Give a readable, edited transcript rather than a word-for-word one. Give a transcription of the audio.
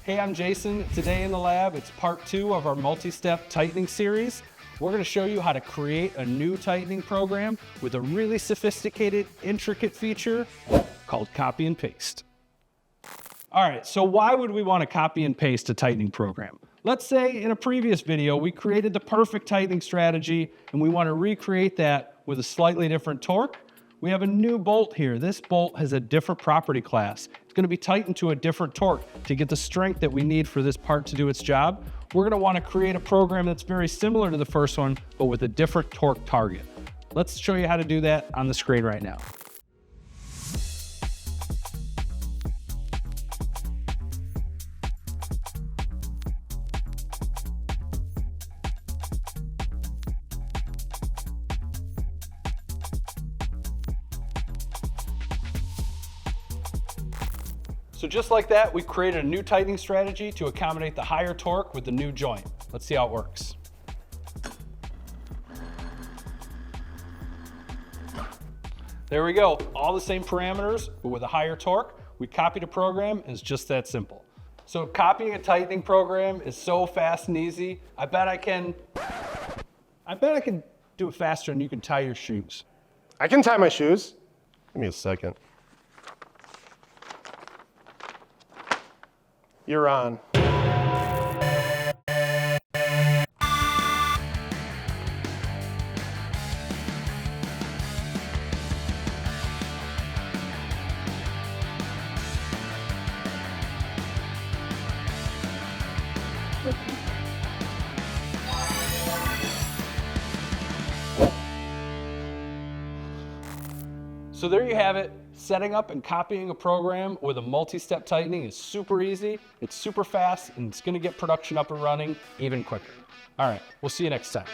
Hey, I'm Jason. Today in the lab, it's part 2 of our multi-step tightening series. We're going to show you how to create a new tightening program with a really sophisticated, intricate feature called copy and paste. All right, so why would we want to copy and paste a tightening program? Let's say in a previous video, we created the perfect tightening strategy and we want to recreate that with a slightly different torque. We have a new bolt here. This bolt has a different property class. It's going to be tightened to a different torque to get the strength that we need for this part to do its job. We're going to want to create a program that's very similar to the first one, but with a different torque target. Let's show you how to do that on the screen right now. So just like that, we created a new tightening strategy to accommodate the higher torque with the new joint. Let's see how it works. There we go, all the same parameters, but with a higher torque. We copied a program, and it's just that simple. So copying a tightening program is so fast and easy. I bet I can do it faster than you can tie your shoes. I can tie my shoes. Give me a second. You're on. So there you have it. Setting up and copying a program with a multi-step tightening is super easy, it's super fast, and it's going to get production up and running even quicker. All right, we'll see you next time.